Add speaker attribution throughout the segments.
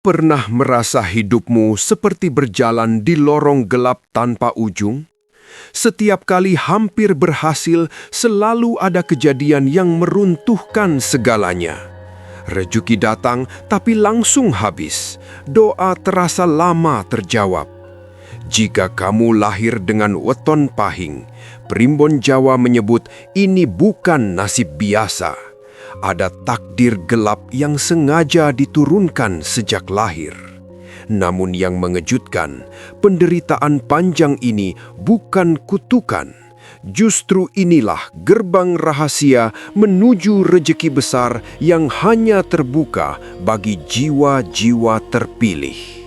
Speaker 1: pernah merasa hidupmu seperti berjalan di lorong gelap tanpa ujung? Setiap kali hampir berhasil, selalu ada kejadian yang meruntuhkan segalanya. Rezeki datang, tapi langsung habis. Doa terasa lama terjawab. Jika kamu lahir dengan weton pahing, Primbon Jawa menyebut ini bukan nasib biasa. Ada takdir gelap yang sengaja diturunkan sejak lahir. Namun yang mengejutkan, penderitaan panjang ini bukan kutukan. Justru inilah gerbang rahasia menuju rejeki besar yang hanya terbuka bagi jiwa-jiwa terpilih.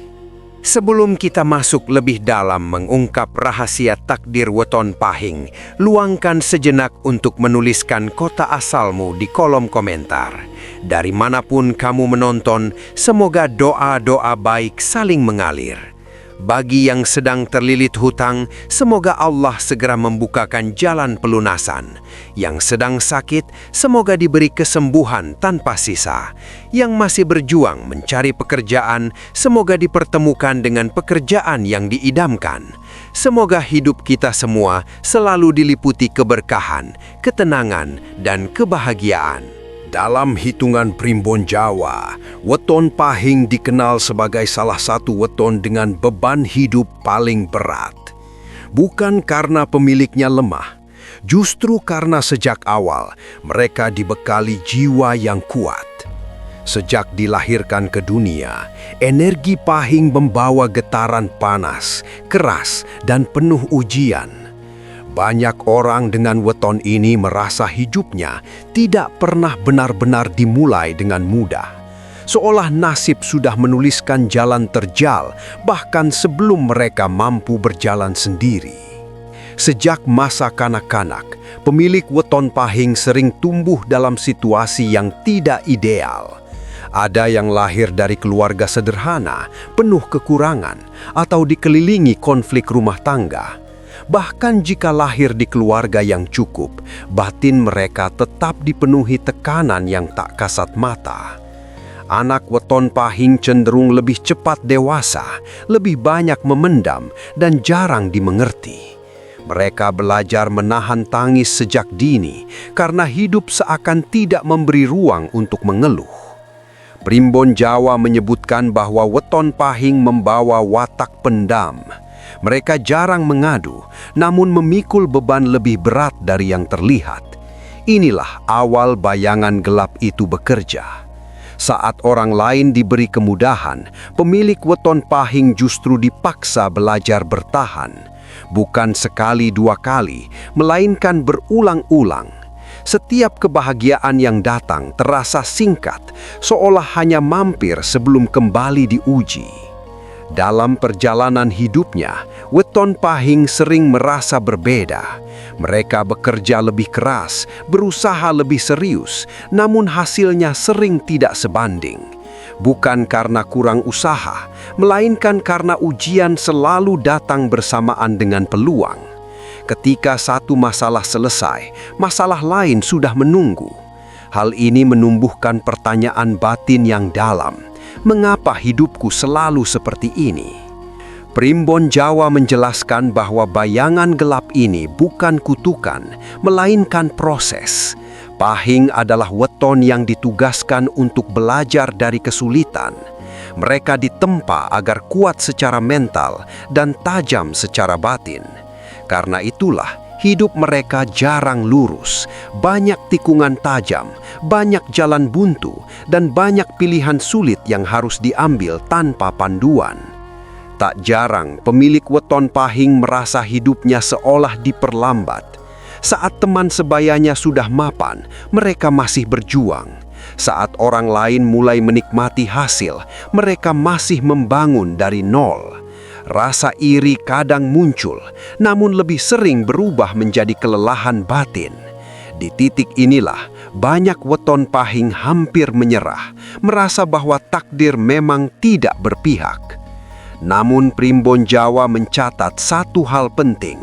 Speaker 2: Sebelum kita masuk lebih dalam mengungkap rahasia takdir weton pahing, luangkan sejenak untuk menuliskan kota asalmu di kolom komentar. Dari manapun kamu menonton, semoga doa-doa baik saling mengalir. Bagi yang sedang terlilit hutang, semoga Allah segera membukakan jalan pelunasan. Yang sedang sakit, semoga diberi kesembuhan tanpa sisa. Yang masih berjuang mencari pekerjaan, semoga dipertemukan dengan pekerjaan yang diidamkan. Semoga hidup kita semua selalu diliputi keberkahan, ketenangan, dan kebahagiaan.
Speaker 1: Dalam hitungan Primbon Jawa, weton pahing dikenal sebagai salah satu weton dengan beban hidup paling berat. Bukan karena pemiliknya lemah, justru karena sejak awal mereka dibekali jiwa yang kuat. Sejak dilahirkan ke dunia, energi pahing membawa getaran panas, keras, dan penuh ujian. Banyak orang dengan weton ini merasa hidupnya tidak pernah benar-benar dimulai dengan mudah. Seolah nasib sudah menuliskan jalan terjal, bahkan sebelum mereka mampu berjalan sendiri. Sejak masa kanak-kanak, pemilik weton pahing sering tumbuh dalam situasi yang tidak ideal. Ada yang lahir dari keluarga sederhana, penuh kekurangan, atau dikelilingi konflik rumah tangga. Bahkan jika lahir di keluarga yang cukup, batin mereka tetap dipenuhi tekanan yang tak kasat mata. Anak weton pahing cenderung lebih cepat dewasa, lebih banyak memendam, dan jarang dimengerti. Mereka belajar menahan tangis sejak dini karena hidup seakan tidak memberi ruang untuk mengeluh. Primbon Jawa menyebutkan bahwa weton pahing membawa watak pendam. Mereka jarang mengadu, namun memikul beban lebih berat dari yang terlihat. Inilah awal bayangan gelap itu bekerja. Saat orang lain diberi kemudahan, pemilik weton pahing justru dipaksa belajar bertahan. Bukan sekali dua kali, melainkan berulang-ulang. Setiap kebahagiaan yang datang terasa singkat, seolah hanya mampir sebelum kembali diuji. Dalam perjalanan hidupnya, weton pahing sering merasa berbeda. Mereka bekerja lebih keras, berusaha lebih serius, namun hasilnya sering tidak sebanding. Bukan karena kurang usaha, melainkan karena ujian selalu datang bersamaan dengan peluang. Ketika satu masalah selesai, masalah lain sudah menunggu. Hal ini menumbuhkan pertanyaan batin yang dalam. Mengapa hidupku selalu seperti ini? Primbon Jawa menjelaskan bahwa bayangan gelap ini bukan kutukan, melainkan proses. Pahing adalah weton yang ditugaskan untuk belajar dari kesulitan. Mereka ditempa agar kuat secara mental dan tajam secara batin. Karena itulah, hidup mereka jarang lurus, banyak tikungan tajam, banyak jalan buntu, dan banyak pilihan sulit yang harus diambil tanpa panduan. Tak jarang pemilik weton pahing merasa hidupnya seolah diperlambat. Saat teman sebayanya sudah mapan, mereka masih berjuang. Saat orang lain mulai menikmati hasil, mereka masih membangun dari nol. Rasa iri kadang muncul, namun lebih sering berubah menjadi kelelahan batin. Di titik inilah, banyak weton pahing hampir menyerah, merasa bahwa takdir memang tidak berpihak. Namun Primbon Jawa mencatat satu hal penting.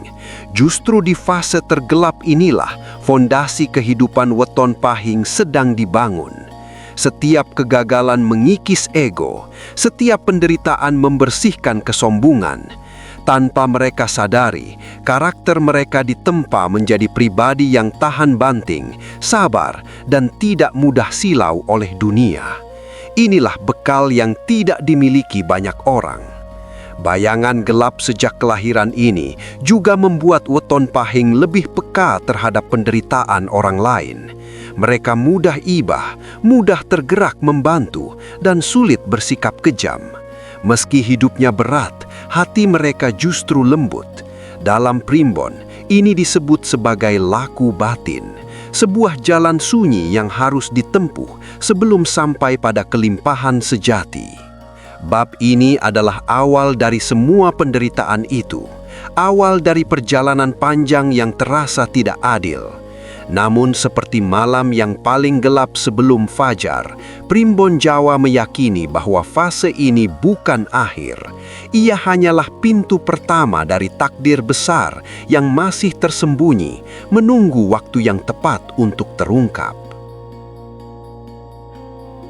Speaker 1: Justru di fase tergelap inilah, fondasi kehidupan weton pahing sedang dibangun. Setiap kegagalan mengikis ego, setiap penderitaan membersihkan kesombongan. Tanpa mereka sadari, karakter mereka ditempa menjadi pribadi yang tahan banting, sabar, dan tidak mudah silau oleh dunia. Inilah bekal yang tidak dimiliki banyak orang. Bayangan gelap sejak kelahiran ini juga membuat weton pahing lebih peka terhadap penderitaan orang lain. Mereka mudah ibah, mudah tergerak membantu, dan sulit bersikap kejam. Meski hidupnya berat, hati mereka justru lembut. Dalam primbon, ini disebut sebagai laku batin, sebuah jalan sunyi yang harus ditempuh sebelum sampai pada kelimpahan sejati. Bab ini adalah awal dari semua penderitaan itu, awal dari perjalanan panjang yang terasa tidak adil. Namun seperti malam yang paling gelap sebelum fajar, Primbon Jawa meyakini bahwa fase ini bukan akhir. Ia hanyalah pintu pertama dari takdir besar yang masih tersembunyi, menunggu waktu yang tepat untuk terungkap.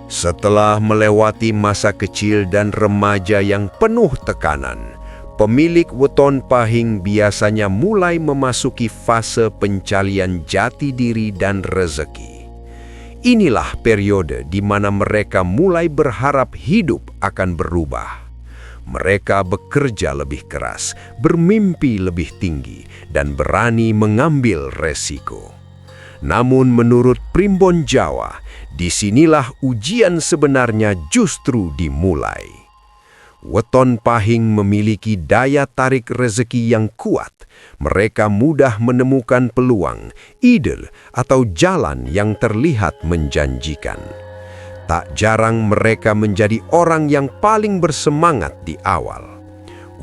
Speaker 2: Setelah melewati masa kecil dan remaja yang penuh tekanan, pemilik weton pahing biasanya mulai memasuki fase pencarian jati diri dan rezeki. Inilah periode di mana mereka mulai berharap hidup akan berubah. Mereka bekerja lebih keras, bermimpi lebih tinggi, dan berani mengambil resiko. Namun menurut Primbon Jawa, disinilah ujian sebenarnya justru dimulai. Weton pahing memiliki daya tarik rezeki yang kuat. Mereka mudah menemukan peluang, ide, atau jalan yang terlihat menjanjikan. Tak jarang mereka menjadi orang yang paling bersemangat di awal.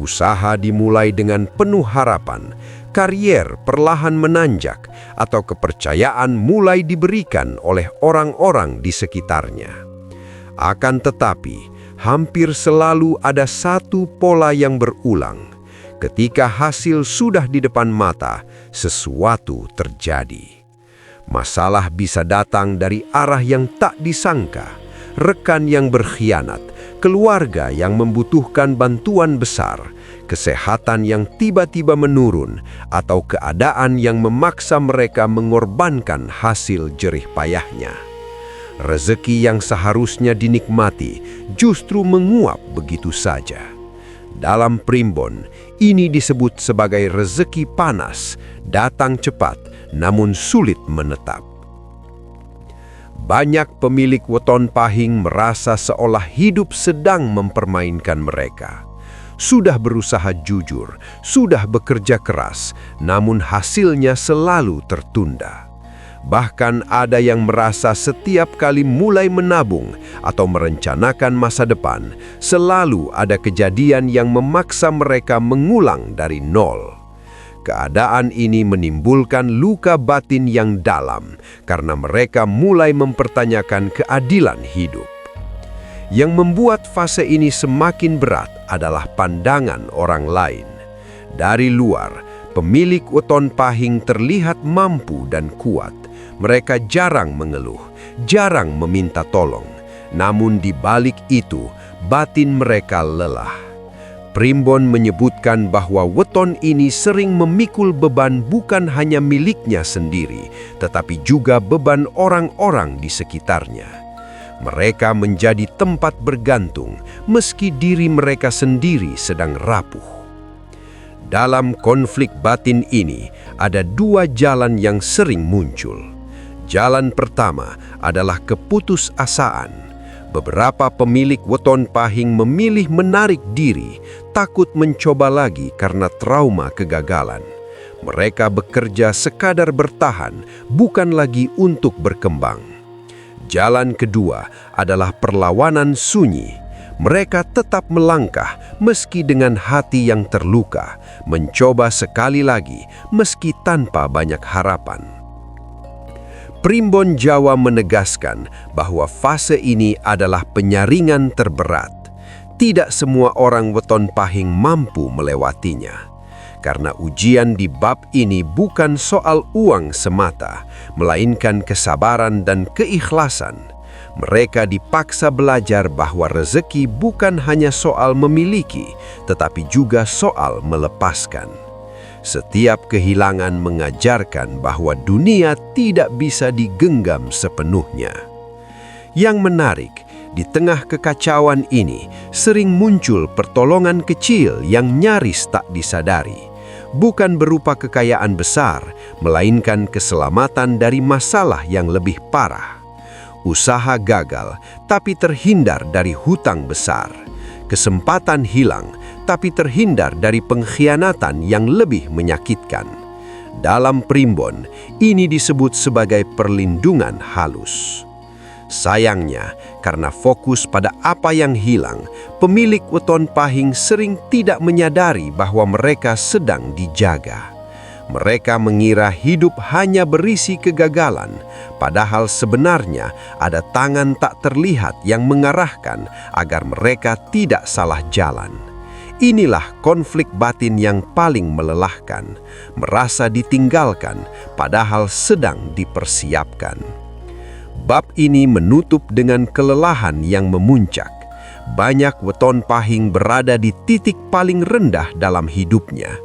Speaker 2: Usaha dimulai dengan penuh harapan, karier perlahan menanjak, atau kepercayaan mulai diberikan oleh orang-orang di sekitarnya. Akan tetapi, hampir selalu ada satu pola yang berulang. Ketika hasil sudah di depan mata, sesuatu terjadi. Masalah bisa datang dari arah yang tak disangka, rekan yang berkhianat, keluarga yang membutuhkan bantuan besar, kesehatan yang tiba-tiba menurun, atau keadaan yang memaksa mereka mengorbankan hasil jerih payahnya. Rezeki yang seharusnya dinikmati justru menguap begitu saja. Dalam primbon, ini disebut sebagai rezeki panas, datang cepat namun sulit menetap. Banyak pemilik weton pahing merasa seolah hidup sedang mempermainkan mereka. Sudah berusaha jujur, sudah bekerja keras, namun hasilnya selalu tertunda. Bahkan ada yang merasa setiap kali mulai menabung atau merencanakan masa depan, selalu ada kejadian yang memaksa mereka mengulang dari nol. Keadaan ini menimbulkan luka batin yang dalam karena mereka mulai mempertanyakan keadilan hidup. Yang membuat fase ini semakin berat adalah pandangan orang lain. Dari luar, pemilik weton pahing terlihat mampu dan kuat. Mereka jarang mengeluh, jarang meminta tolong. Namun di balik itu, batin mereka lelah. Primbon menyebutkan bahwa weton ini sering memikul beban bukan hanya miliknya sendiri, tetapi juga beban orang-orang di sekitarnya. Mereka menjadi tempat bergantung, meski diri mereka sendiri sedang rapuh. Dalam konflik batin ini, ada dua jalan yang sering muncul. Jalan pertama adalah keputusasaan. Beberapa pemilik weton pahing memilih menarik diri, takut mencoba lagi karena trauma kegagalan. Mereka bekerja sekadar bertahan, bukan lagi untuk berkembang. Jalan kedua adalah perlawanan sunyi. Mereka tetap melangkah meski dengan hati yang terluka, mencoba sekali lagi meski tanpa banyak harapan. Primbon Jawa menegaskan bahwa fase ini adalah penyaringan terberat. Tidak semua orang weton pahing mampu melewatinya. Karena ujian di bab ini bukan soal uang semata, melainkan kesabaran dan keikhlasan. Mereka dipaksa belajar bahwa rezeki bukan hanya soal memiliki, tetapi juga soal melepaskan. Setiap kehilangan mengajarkan bahwa dunia tidak bisa digenggam sepenuhnya. Yang menarik, di tengah kekacauan ini sering muncul pertolongan kecil yang nyaris tak disadari. Bukan berupa kekayaan besar, melainkan keselamatan dari masalah yang lebih parah. Usaha gagal, tapi terhindar dari hutang besar. Kesempatan hilang, tapi terhindar dari pengkhianatan yang lebih menyakitkan. Dalam Primbon, ini disebut sebagai perlindungan halus. Sayangnya, karena fokus pada apa yang hilang, pemilik weton pahing sering tidak menyadari bahwa mereka sedang dijaga. Mereka mengira hidup hanya berisi kegagalan, padahal sebenarnya ada tangan tak terlihat yang mengarahkan agar mereka tidak salah jalan. Inilah konflik batin yang paling melelahkan, merasa ditinggalkan padahal sedang dipersiapkan. Bab ini menutup dengan kelelahan yang memuncak. Banyak weton pahing berada di titik paling rendah dalam hidupnya.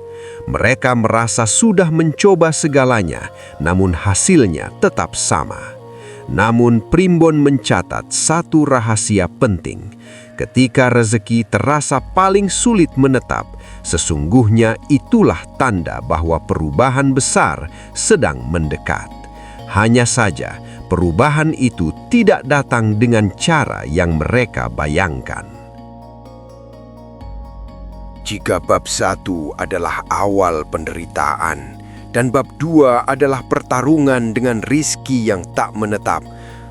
Speaker 2: Mereka merasa sudah mencoba segalanya, namun hasilnya tetap sama. Namun Primbon mencatat satu rahasia penting. Ketika rezeki terasa paling sulit menetap, sesungguhnya itulah tanda bahwa perubahan besar sedang mendekat. Hanya saja, perubahan itu tidak datang dengan cara yang mereka bayangkan.
Speaker 1: Jika bab 1 adalah awal penderitaan, dan bab 2 adalah pertarungan dengan rizki yang tak menetap,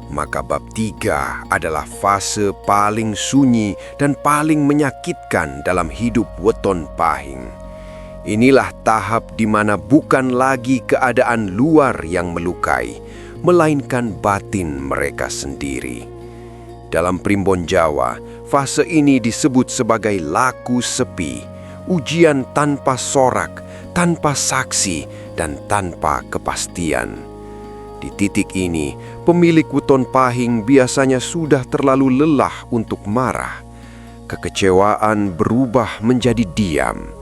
Speaker 1: maka bab 3 adalah fase paling sunyi dan paling menyakitkan dalam hidup weton pahing. Inilah tahap di mana bukan lagi keadaan luar yang melukai, melainkan batin mereka sendiri. Dalam Primbon Jawa, fase ini disebut sebagai laku sepi, ujian tanpa sorak, tanpa saksi, dan tanpa kepastian. Di titik ini, pemilik weton pahing biasanya sudah terlalu lelah untuk marah. Kekecewaan berubah menjadi diam.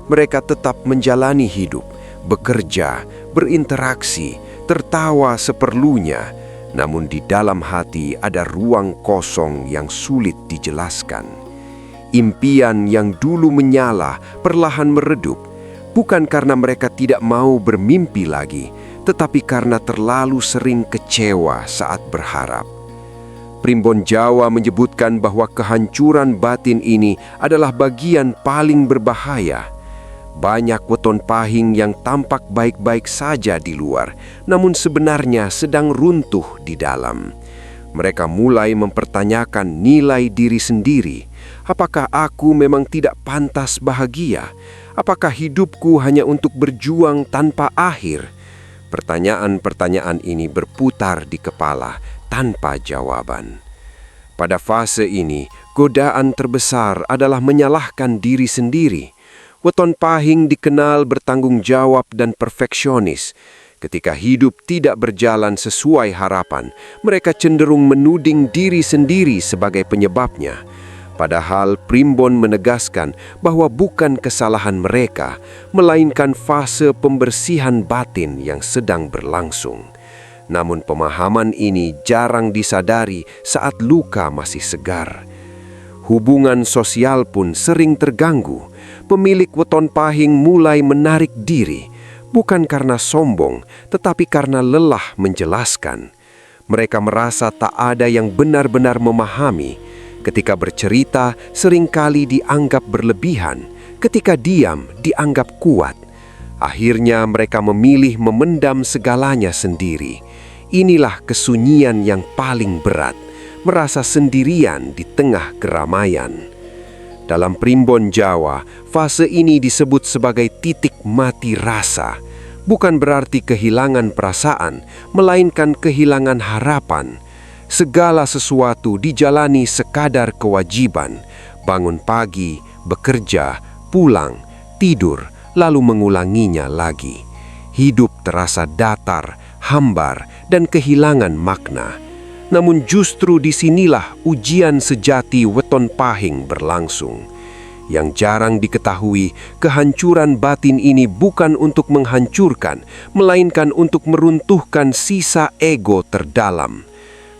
Speaker 1: Mereka tetap menjalani hidup, bekerja, berinteraksi, tertawa seperlunya, namun di dalam hati ada ruang kosong yang sulit dijelaskan. Impian yang dulu menyala perlahan meredup, bukan karena mereka tidak mau bermimpi lagi, tetapi karena terlalu sering kecewa saat berharap. Primbon Jawa menyebutkan bahwa kehancuran batin ini adalah bagian paling berbahaya. Banyak weton pahing yang tampak baik-baik saja di luar, namun sebenarnya sedang runtuh di dalam. Mereka mulai mempertanyakan nilai diri sendiri. Apakah aku memang tidak pantas bahagia? Apakah hidupku hanya untuk berjuang tanpa akhir? Pertanyaan-pertanyaan ini berputar di kepala tanpa jawaban. Pada fase ini, godaan terbesar adalah menyalahkan diri sendiri. Weton pahing dikenal bertanggung jawab dan perfeksionis. Ketika hidup tidak berjalan sesuai harapan, mereka cenderung menuding diri sendiri sebagai penyebabnya. Padahal Primbon menegaskan bahwa bukan kesalahan mereka, melainkan fase pembersihan batin yang sedang berlangsung. Namun pemahaman ini jarang disadari saat luka masih segar. Hubungan sosial pun sering terganggu. Pemilik weton pahing mulai menarik diri, bukan karena sombong, tetapi karena lelah menjelaskan. Mereka merasa tak ada yang benar-benar memahami. Ketika bercerita, seringkali dianggap berlebihan. Ketika diam, dianggap kuat. Akhirnya mereka memilih memendam segalanya sendiri. Inilah kesunyian yang paling berat, merasa sendirian di tengah keramaian. Dalam Primbon Jawa, fase ini disebut sebagai titik mati rasa. Bukan berarti kehilangan perasaan, melainkan kehilangan harapan. Segala sesuatu dijalani sekadar kewajiban. Bangun pagi, bekerja, pulang, tidur, lalu mengulanginya lagi. Hidup terasa datar, hambar, dan kehilangan makna.
Speaker 3: Namun justru disinilah ujian sejati weton pahing berlangsung. Yang jarang diketahui, kehancuran batin ini bukan untuk menghancurkan, melainkan untuk meruntuhkan sisa ego terdalam.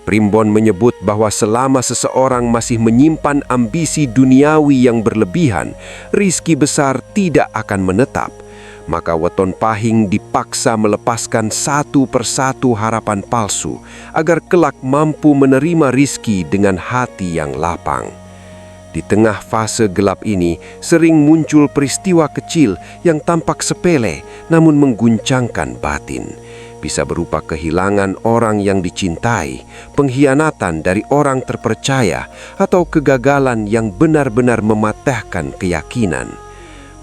Speaker 3: Primbon menyebut bahwa selama seseorang masih menyimpan ambisi duniawi yang berlebihan, rizki besar tidak akan menetap. Maka weton pahing dipaksa melepaskan satu persatu harapan palsu agar kelak mampu menerima rizki dengan hati yang lapang. Di tengah fase gelap ini sering muncul peristiwa kecil yang tampak sepele namun mengguncangkan batin. Bisa berupa kehilangan orang yang dicintai, pengkhianatan dari orang terpercaya, atau kegagalan yang benar-benar mematahkan keyakinan.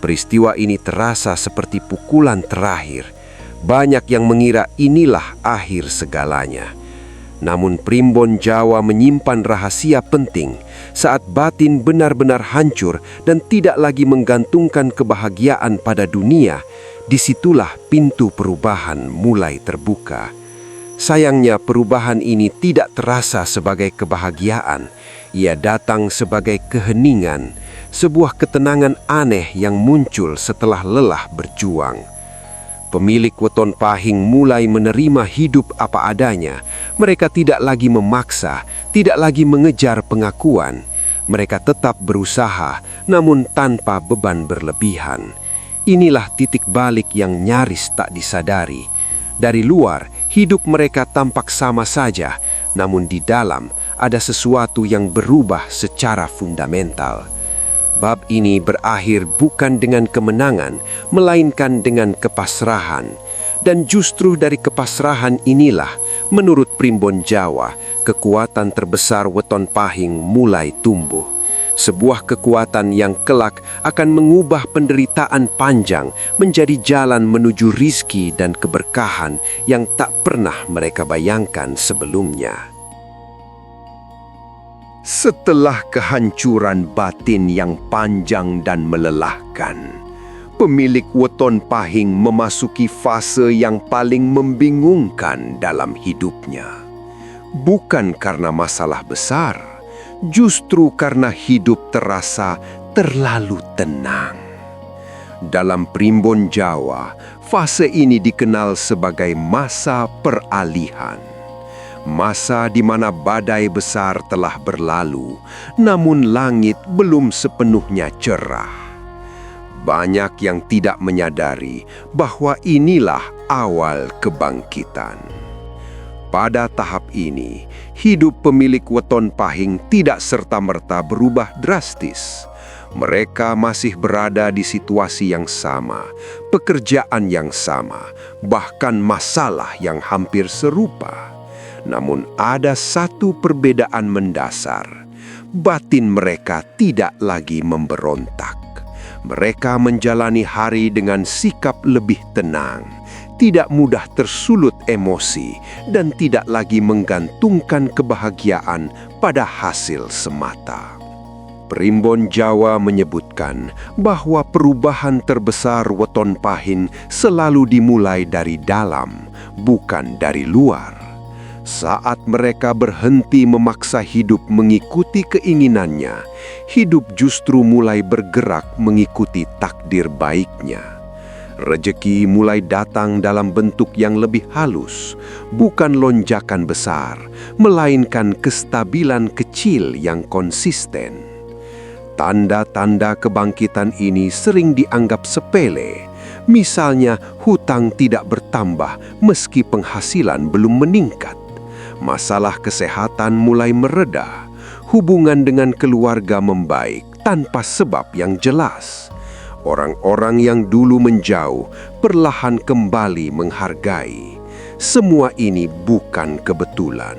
Speaker 3: Peristiwa ini terasa seperti pukulan terakhir. Banyak yang mengira inilah akhir segalanya. Namun Primbon Jawa menyimpan rahasia penting. Saat batin benar-benar hancur dan tidak lagi menggantungkan kebahagiaan pada dunia, disitulah pintu perubahan mulai terbuka. Sayangnya perubahan ini tidak terasa sebagai kebahagiaan. Ia datang sebagai keheningan, sebuah ketenangan aneh yang muncul setelah lelah berjuang. Pemilik weton pahing mulai menerima hidup apa adanya. Mereka tidak lagi memaksa, tidak lagi mengejar pengakuan. Mereka tetap berusaha, namun tanpa beban berlebihan. Inilah titik balik yang nyaris tak disadari. Dari luar, hidup mereka tampak sama saja, namun di dalam ada sesuatu yang berubah secara fundamental. Bab ini berakhir bukan dengan kemenangan, melainkan dengan kepasrahan. Dan justru dari kepasrahan inilah, menurut Primbon Jawa, kekuatan terbesar weton pahing mulai tumbuh. Sebuah kekuatan yang kelak akan mengubah penderitaan panjang menjadi jalan menuju rizki dan keberkahan yang tak pernah mereka bayangkan sebelumnya.
Speaker 1: Setelah kehancuran batin yang panjang dan melelahkan, pemilik weton pahing memasuki fase yang paling membingungkan dalam hidupnya. Bukan karena masalah besar, justru karena hidup terasa terlalu tenang. Dalam Primbon Jawa, fase ini dikenal sebagai masa peralihan. Masa di mana badai besar telah berlalu, namun langit belum sepenuhnya cerah. Banyak yang tidak menyadari bahwa inilah awal kebangkitan. Pada tahap ini, hidup pemilik weton pahing tidak serta-merta berubah drastis. Mereka masih berada di situasi yang sama, pekerjaan yang sama, bahkan masalah yang hampir serupa. Namun ada satu perbedaan mendasar. Batin mereka tidak lagi memberontak. Mereka menjalani hari dengan sikap lebih tenang, tidak mudah tersulut emosi, dan tidak lagi menggantungkan kebahagiaan pada hasil semata. Primbon Jawa menyebutkan bahwa perubahan terbesar weton pahing selalu dimulai dari dalam, bukan dari luar. Saat mereka berhenti memaksa hidup mengikuti keinginannya, hidup justru mulai bergerak mengikuti takdir baiknya. Rejeki mulai datang dalam bentuk yang lebih halus, bukan lonjakan besar, melainkan kestabilan kecil yang konsisten. Tanda-tanda kebangkitan ini sering dianggap sepele. Misalnya, hutang tidak bertambah meski penghasilan belum meningkat. Masalah kesehatan mulai mereda, hubungan dengan keluarga membaik tanpa sebab yang jelas. Orang-orang yang dulu menjauh perlahan kembali menghargai. Semua ini bukan kebetulan.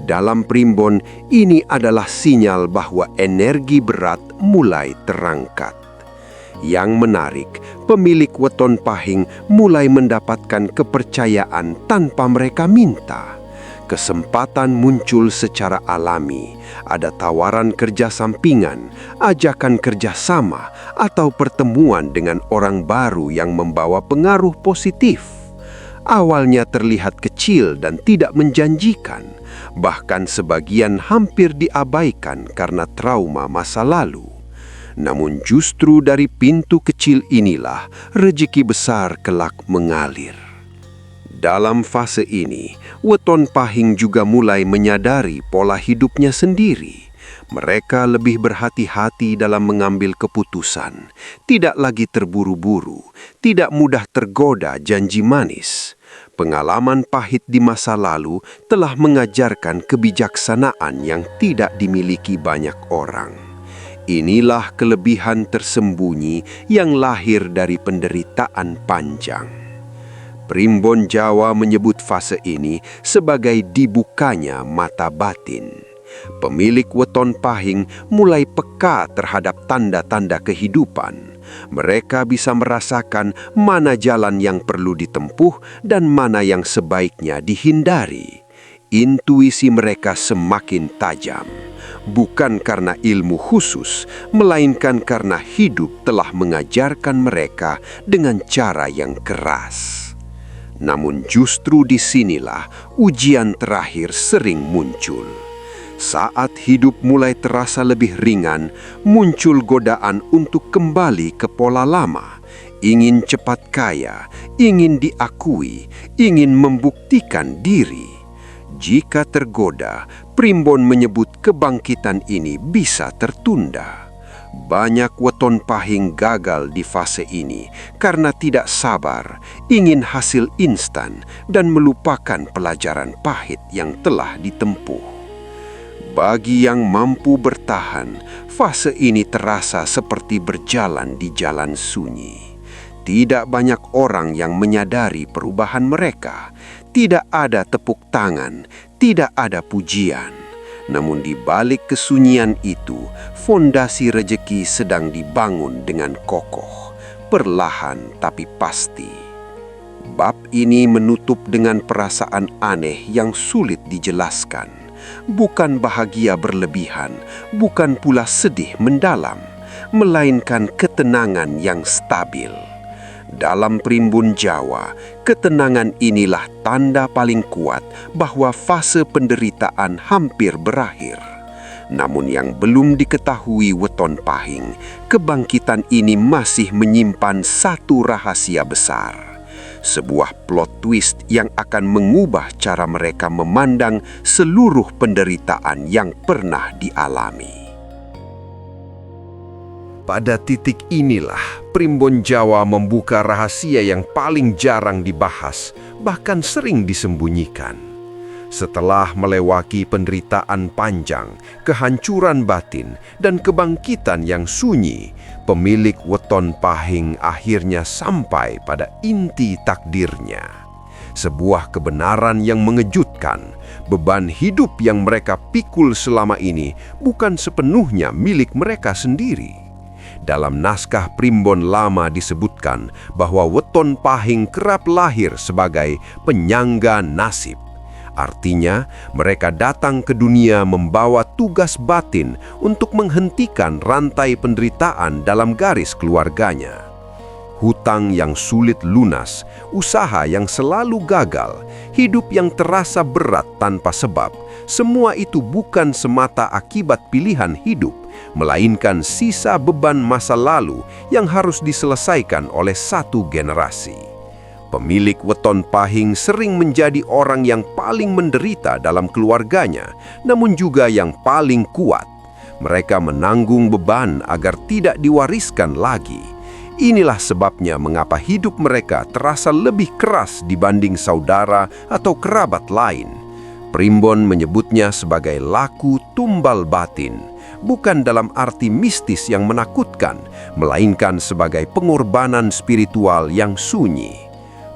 Speaker 1: Dalam Primbon, ini adalah sinyal bahwa energi berat mulai terangkat. Yang menarik, pemilik weton pahing mulai mendapatkan kepercayaan tanpa mereka minta. Kesempatan muncul secara alami, ada tawaran kerja sampingan, ajakan kerjasama, atau pertemuan dengan orang baru yang membawa pengaruh positif. Awalnya terlihat kecil dan tidak menjanjikan,
Speaker 3: bahkan sebagian hampir diabaikan karena trauma masa lalu. Namun justru dari pintu kecil inilah rejeki besar kelak mengalir. Dalam fase ini, weton pahing juga mulai menyadari pola hidupnya sendiri. Mereka lebih berhati-hati dalam mengambil keputusan, tidak lagi terburu-buru, tidak mudah tergoda janji manis. Pengalaman pahit di masa lalu telah mengajarkan kebijaksanaan yang tidak dimiliki banyak orang. Inilah kelebihan tersembunyi yang lahir dari penderitaan panjang. Primbon Jawa menyebut fase ini sebagai dibukanya mata batin. Pemilik weton pahing mulai peka terhadap tanda-tanda kehidupan. Mereka bisa merasakan mana jalan yang perlu ditempuh dan mana yang sebaiknya dihindari. Intuisi mereka semakin tajam, bukan karena ilmu khusus, melainkan karena hidup telah mengajarkan mereka dengan cara yang keras. Namun justru disinilah ujian terakhir sering muncul. Saat hidup mulai terasa lebih ringan, muncul godaan untuk kembali ke pola lama. Ingin cepat kaya, ingin diakui, ingin membuktikan diri. Jika tergoda, Primbon menyebut kebangkitan ini bisa tertunda. Banyak weton pahing gagal di fase ini karena tidak sabar, ingin hasil instan, dan melupakan pelajaran pahit yang telah ditempuh. Bagi yang mampu bertahan, fase ini terasa seperti berjalan di jalan sunyi. Tidak banyak orang yang menyadari perubahan mereka. Tidak ada tepuk tangan, tidak ada pujian. Namun di balik kesunyian itu, fondasi rejeki sedang dibangun dengan kokoh, perlahan tapi pasti. Bab ini menutup dengan perasaan aneh yang sulit dijelaskan. Bukan bahagia berlebihan, bukan pula sedih mendalam, melainkan ketenangan yang stabil. Dalam Primbon Jawa, ketenangan inilah tanda paling kuat bahwa fase penderitaan hampir berakhir. Namun yang belum diketahui weton pahing, kebangkitan ini masih menyimpan satu rahasia besar. Sebuah plot twist yang akan mengubah cara mereka memandang seluruh penderitaan yang pernah dialami.
Speaker 1: Pada titik inilah, Primbon Jawa membuka rahasia yang paling jarang dibahas, bahkan sering disembunyikan. Setelah melewati penderitaan panjang, kehancuran batin, dan kebangkitan yang sunyi, pemilik weton pahing akhirnya sampai pada inti takdirnya. Sebuah kebenaran yang mengejutkan, beban hidup yang mereka pikul selama ini bukan sepenuhnya milik mereka sendiri. Dalam naskah Primbon Lama disebutkan bahwa weton pahing kerap lahir sebagai penyangga nasib. Artinya, mereka datang ke dunia membawa tugas batin untuk menghentikan rantai penderitaan dalam garis keluarganya. Hutang yang sulit lunas, usaha yang selalu gagal, hidup yang terasa berat tanpa sebab, semua itu bukan semata akibat pilihan hidup, melainkan sisa beban masa lalu yang harus diselesaikan oleh satu generasi. Pemilik weton pahing sering menjadi orang yang paling menderita dalam keluarganya, namun juga yang paling kuat. Mereka menanggung beban agar tidak diwariskan lagi. Inilah sebabnya mengapa hidup mereka terasa lebih keras dibanding saudara atau kerabat lain. Primbon menyebutnya sebagai laku tumbal batin, bukan dalam arti mistis yang menakutkan, melainkan sebagai pengorbanan spiritual yang sunyi.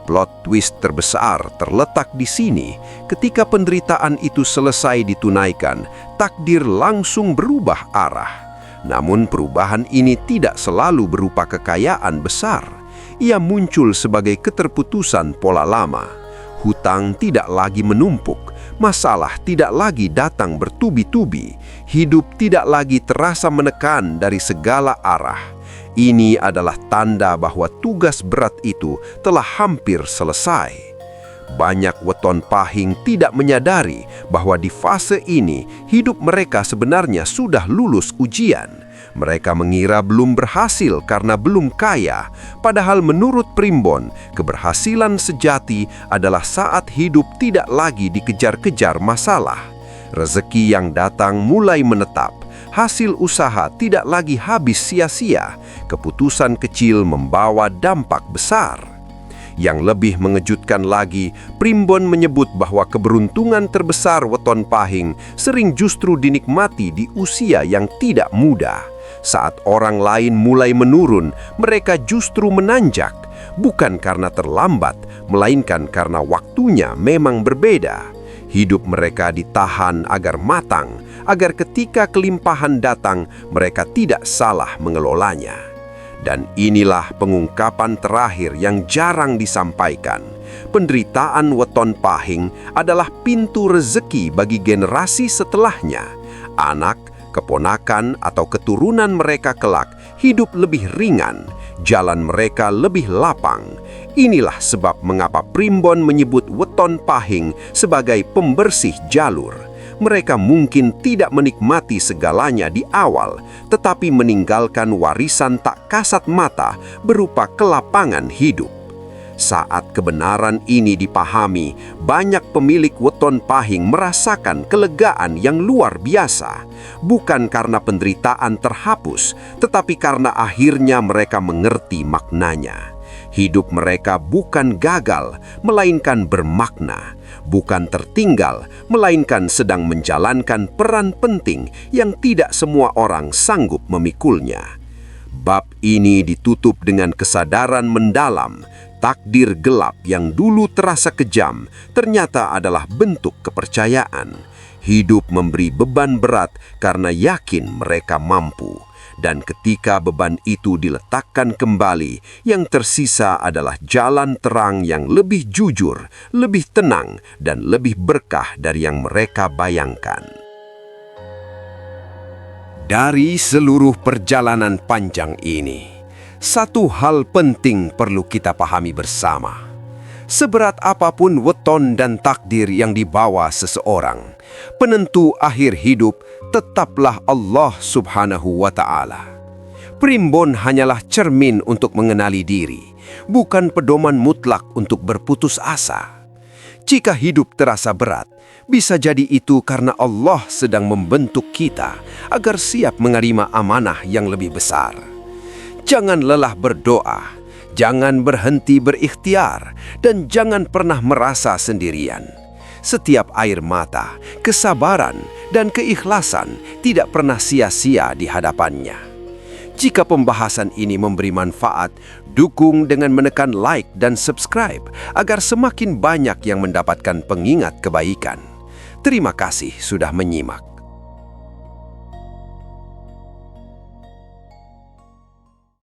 Speaker 1: Plot twist terbesar terletak di sini. Ketika penderitaan itu selesai ditunaikan, takdir langsung berubah arah. Namun perubahan ini tidak selalu berupa kekayaan besar. Ia muncul sebagai keterputusan pola lama. Hutang tidak lagi menumpuk, masalah tidak lagi datang bertubi-tubi, hidup tidak lagi terasa menekan dari segala arah. Ini adalah tanda bahwa tugas berat itu telah hampir selesai.
Speaker 2: Banyak weton pahing tidak menyadari bahwa di fase ini hidup mereka sebenarnya sudah lulus ujian. Mereka mengira belum berhasil karena belum kaya, padahal menurut Primbon, keberhasilan sejati adalah saat hidup tidak lagi dikejar-kejar masalah. Rezeki yang datang mulai menetap, hasil usaha tidak lagi habis sia-sia, keputusan kecil membawa dampak besar. Yang lebih mengejutkan lagi, Primbon menyebut bahwa keberuntungan terbesar weton pahing sering justru dinikmati di usia yang tidak muda. Saat orang lain mulai menurun, mereka justru menanjak, bukan karena terlambat, melainkan karena waktunya memang berbeda. Hidup mereka ditahan agar matang, agar ketika kelimpahan datang, mereka tidak salah mengelolanya. Dan inilah pengungkapan terakhir yang jarang disampaikan. Penderitaan weton pahing adalah pintu rezeki bagi generasi setelahnya. Anak, keponakan, atau keturunan mereka kelak hidup lebih ringan, jalan mereka lebih lapang. Inilah sebab mengapa Primbon menyebut weton pahing sebagai pembersih jalur. Mereka mungkin tidak menikmati segalanya di awal, tetapi meninggalkan warisan tak kasat mata berupa kelapangan hidup. Saat kebenaran ini dipahami, banyak pemilik weton pahing merasakan kelegaan yang luar biasa, bukan karena penderitaan terhapus, tetapi karena akhirnya mereka mengerti maknanya. Hidup mereka bukan gagal, melainkan bermakna, bukan tertinggal, melainkan sedang menjalankan peran penting yang tidak semua orang sanggup memikulnya. Bab ini ditutup dengan kesadaran mendalam, takdir gelap yang dulu terasa kejam ternyata adalah bentuk kepercayaan. Hidup memberi beban berat karena yakin mereka mampu. Dan ketika beban itu diletakkan kembali, yang tersisa adalah jalan terang yang lebih jujur, lebih tenang, dan lebih berkah dari yang mereka bayangkan. Dari seluruh perjalanan panjang ini, satu hal penting perlu kita pahami bersama. Seberat apapun weton dan takdir yang dibawa seseorang, penentu akhir hidup tetaplah Allah Subhanahu wa Ta'ala. Primbon hanyalah cermin untuk mengenali diri, bukan pedoman mutlak untuk berputus asa. Jika hidup terasa berat, bisa jadi itu karena Allah sedang membentuk kita agar siap menerima amanah yang lebih besar. Jangan lelah berdoa, jangan berhenti berikhtiar, dan jangan pernah merasa sendirian. Setiap air mata, kesabaran, dan keikhlasan tidak pernah sia-sia di hadapannya. Jika pembahasan ini memberi manfaat, dukung dengan menekan like dan subscribe agar semakin banyak yang mendapatkan pengingat kebaikan. Terima kasih sudah menyimak.